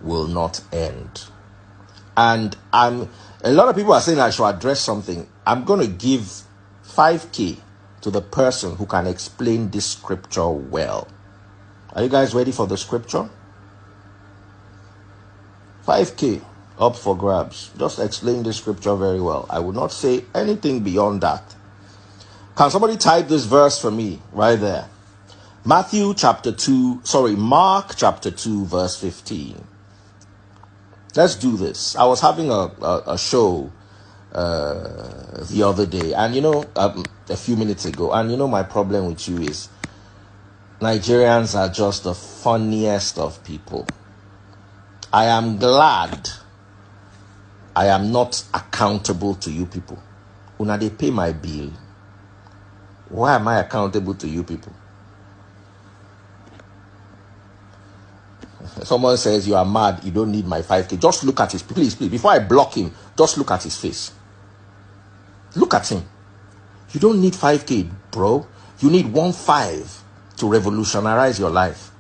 will not end. And a lot of people are saying I should address something. I'm going to give 5K to the person who can explain this scripture well. Are you guys ready for the scripture? 5K up for grabs. Just explain this scripture very well. I will not say anything beyond that. Can somebody type this verse for me right there? Mark chapter 2, verse 15. Let's do this. I was having a show the other day, and a few minutes ago, and my problem with you is Nigerians are just the funniest of people. I am glad I am not accountable to you people. Una they pay my bill. Why am I accountable to you people? Someone says you are mad, you don't need my 5K. Just look at his, please, before I block him, just look at his face. Look at him. You don't need 5K, bro. You need 1.5 to revolutionize your life.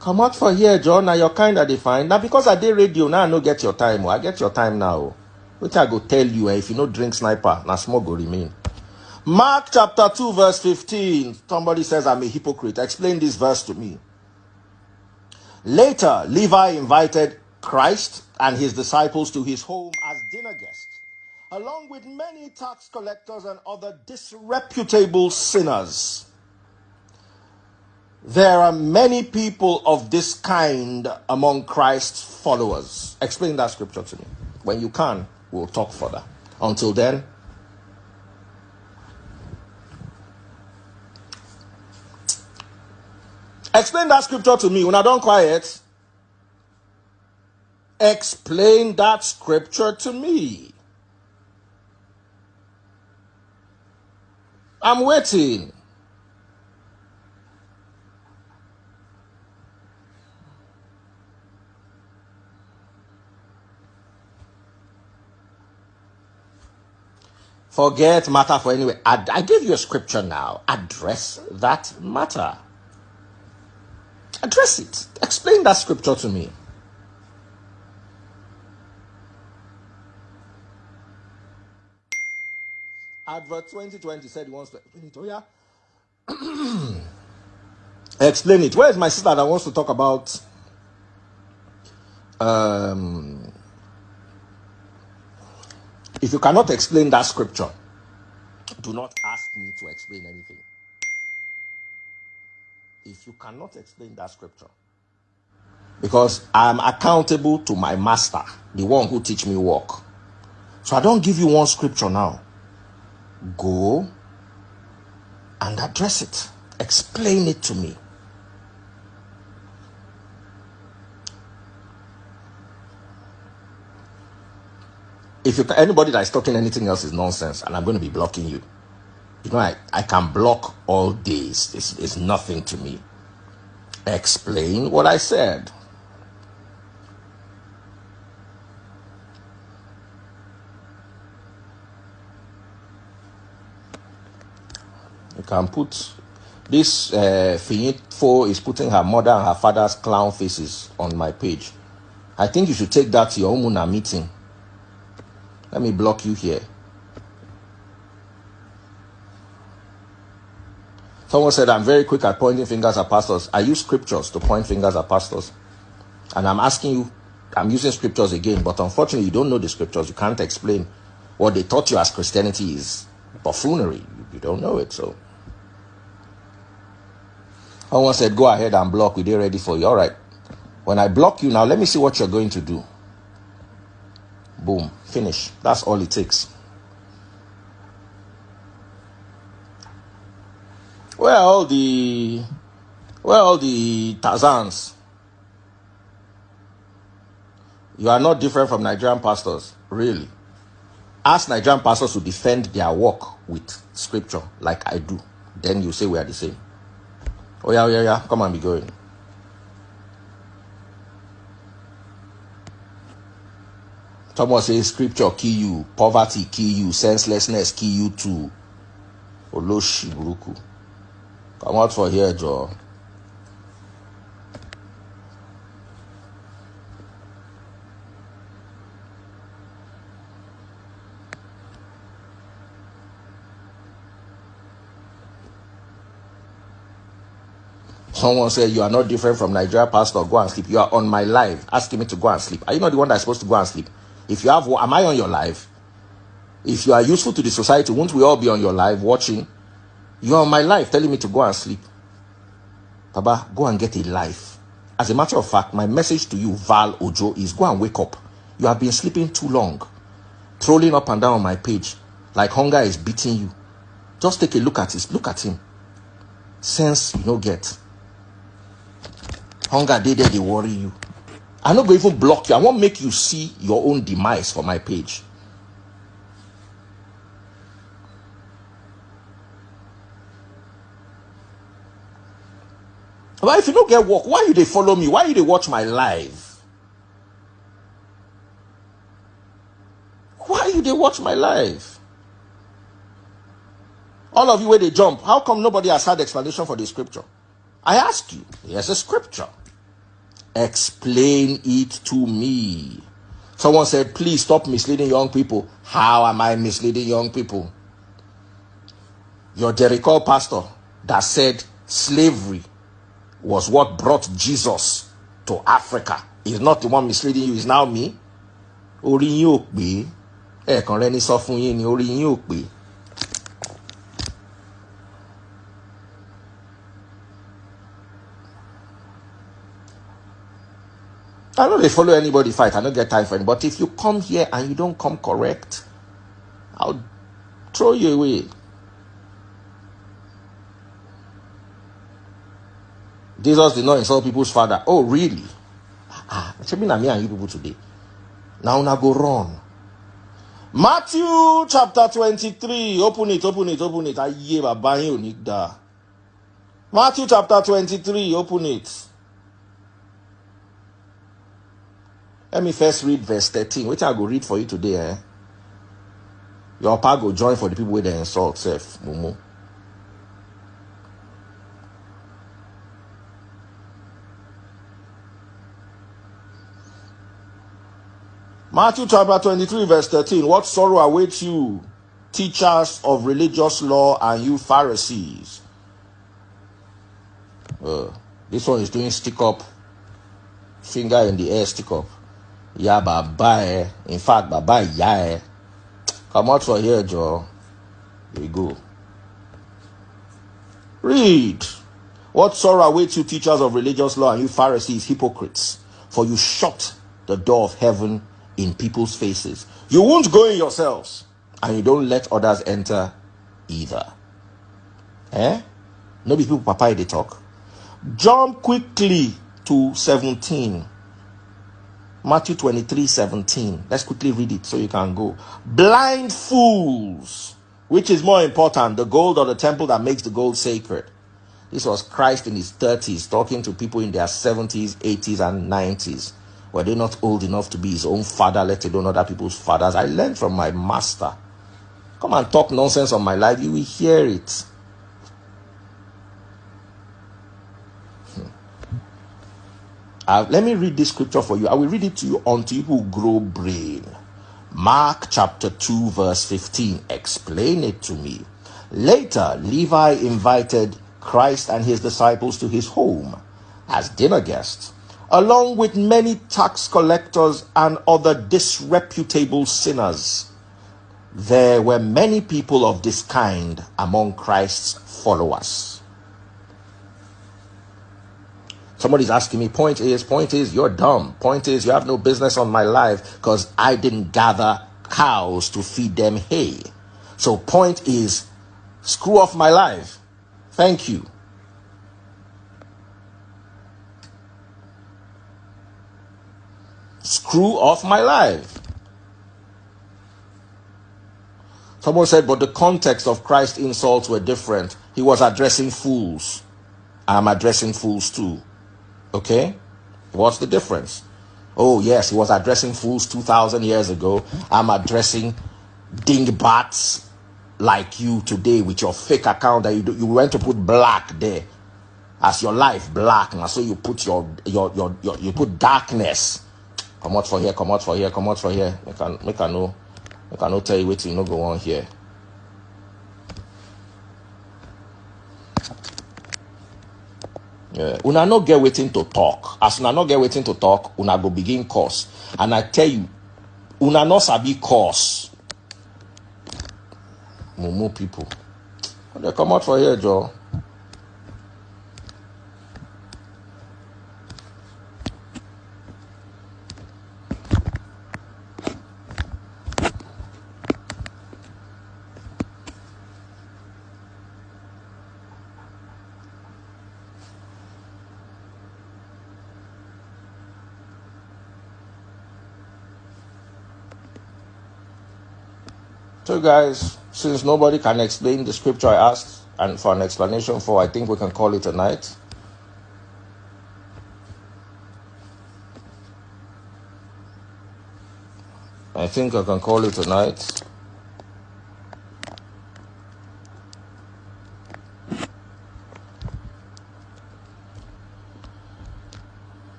Come out for here, John. Now you're kind of defined. Now because I did radio, now I no get your time. I get your time now. Which I go tell you, if you no drink sniper, now small go remain. Mark chapter 2 verse 15. Somebody says I'm a hypocrite. Explain this verse to me. Later, Levi invited Christ and his disciples to his home as dinner guests, along with many tax collectors and other disreputable sinners. There are many people of this kind among Christ's followers. Explain that scripture to me. When you can, we'll talk further. Until then, explain that scripture to me. When I don't quiet, explain that scripture to me. I'm waiting. Forget matter for anyway. I gave you a scripture now. Address that matter. Address it. Explain that scripture to me. Advert 2020 said he wants to explain it. Oh yeah. Explain it. Where is my sister that wants to talk about if you cannot explain that scripture, do not ask me to explain anything. If you cannot explain that scripture, because I am accountable to my master, the one who teach me work. So I don't give you one scripture now. Go and address it. Explain it to me. If anybody that is talking anything else is nonsense, and I'm going to be blocking you. I can block all days. It's nothing to me. Explain what I said. You can put this Finitfo is putting her mother and her father's clown faces on my page. I think you should take that to your Omuna meeting. Let me block you here. Someone said I'm very quick at pointing fingers at pastors. I use scriptures to point fingers at pastors. And I'm asking you, I'm using scriptures again, but unfortunately you don't know the scriptures. You can't explain what they taught you as Christianity is buffoonery. You don't know it, so. Someone said, go ahead and block. We're ready for you. All right. When I block you now, let me see what you're going to do. Boom. Finish. That's all it takes. Where are all the Tarzans? You are not different from Nigerian pastors. Really. Ask Nigerian pastors to defend their work with scripture like I do. Then you say we are the same. Oh yeah. Come on, be going. Someone says scripture kill you, poverty kill you, senselessness kill you too. Oloshi buruku. Come out for here, Joe. Someone said, you are not different from Nigeria pastor. Go and sleep. You are on my live asking me to go and sleep. Are you not the one that's supposed to go and sleep? If you have, am I on your live? If you are useful to the society, won't we all be on your live watching? You are on my live telling me to go and sleep. Baba, go and get a life. As a matter of fact, my message to you, Val Ojo, is go and wake up. You have been sleeping too long. Trolling up and down on my page. Like hunger is beating you. Just take a look at this. Look at him. Sense you no get. Hunger, they worry you. I'm not going to even block you. I won't make you see your own demise for my page. But if you don't get work, why you they follow me? Why you they watch my live? Why you they watch my live? All of you where they jump, how come nobody has had explanation for the scripture? I ask you, here's a scripture. Explain it to me. Someone said, please stop misleading young people. How am I misleading young people? Your Jericho pastor that said slavery was what brought Jesus to Africa is not the one misleading you, is now me. Orí yín ò pé. Ẹ̀kan rẹ̀ ní sọ fún yín ni orí yín ò pé. I know they follow anybody fight. I don't get time for it. But if you come here and you don't come correct, I'll throw you away. Jesus did not insult people's father. Oh, really? It should be me and you people today. Now go run. Matthew chapter 23. Open it. Matthew chapter 23. Open it. Let me first read verse 13. Which I go read for you today. Your pa go join for the people with the insult self. Mumu. Matthew chapter 23 verse 13. What sorrow awaits you, teachers of religious law and you Pharisees? This one is doing stick up. Finger in the air, stick up. Yeah, bye. In fact, bye. Yeah. Come out for here, Joe. Here we go. Read. What sorrow awaits you, teachers of religious law, and you Pharisees, hypocrites, for you shut the door of heaven in people's faces. You won't go in yourselves, and you don't let others enter either. No be people papa they talk. Jump quickly to 17. Matthew 23:17. Let's quickly read it so you can go. Blind fools. Which is more important, the gold or the temple that makes the gold sacred? This was Christ in his 30s talking to people in their 70s, 80s, and 90s. Were they not old enough to be his own father, let alone other people's fathers? I learned from my master. Come and talk nonsense on my life, you will hear it. Let me read this scripture for you. I will read it to you unto you who grow brain. Mark chapter 2 verse 15. Explain it to me. Later, Levi invited Christ and his disciples to his home as dinner guests, along with many tax collectors and other disreputable sinners. There were many people of this kind among Christ's followers. Somebody's asking me, point is, you're dumb. Point is, you have no business on my life because I didn't gather cows to feed them hay. So point is, screw off my life. Thank you. Screw off my life. Someone said, but the context of Christ's insults were different. He was addressing fools. I'm addressing fools too. Okay? What's the difference? Oh, yes, he was addressing fools 2,000 years ago. I'm addressing dingbats like you today with your fake account that you went to put black there as your life black, and so you put your you put darkness. Come out for here, come out for here, come out for here. Make I know tell you what you no go on here. Yeah. Una no get waiting to talk. As una no get waiting to talk, una go begin course. And I tell you, una no sabi course. Mumu people. They come out for here, Joe. So guys, since nobody can explain the scripture I asked and for an explanation for, I think we can call it a night. I think I can call it a night.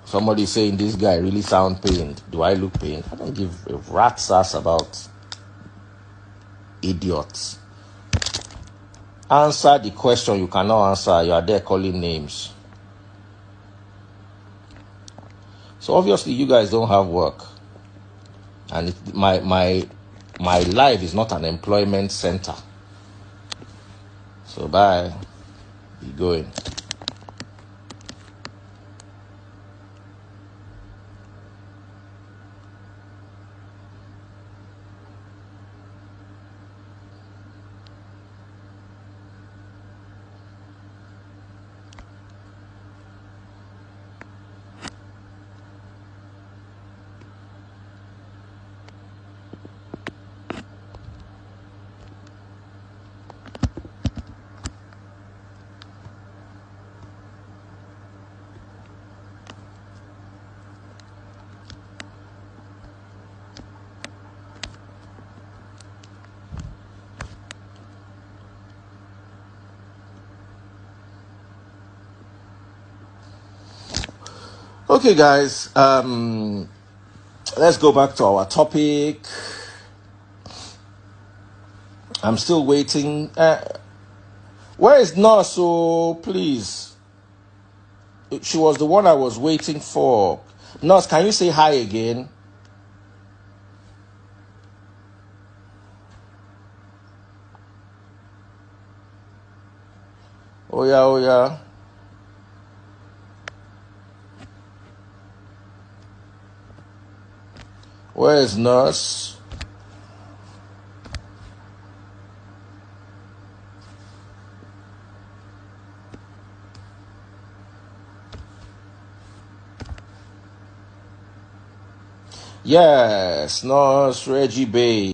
Somebody saying this guy really sound pained. Do I look pained? I don't give a rat's ass about idiots. Answer the question you cannot answer. You are there calling names. So obviously you guys don't have work, and my life is not an employment center. So bye. Be going. Okay, guys, let's go back to our topic. I'm still waiting. Where is Nurse? Oh, please. She was the one I was waiting for. Nurse, can you say hi again? Oh, yeah, oh, yeah. Where is Nurse? Yes, Nurse Reggie Bay.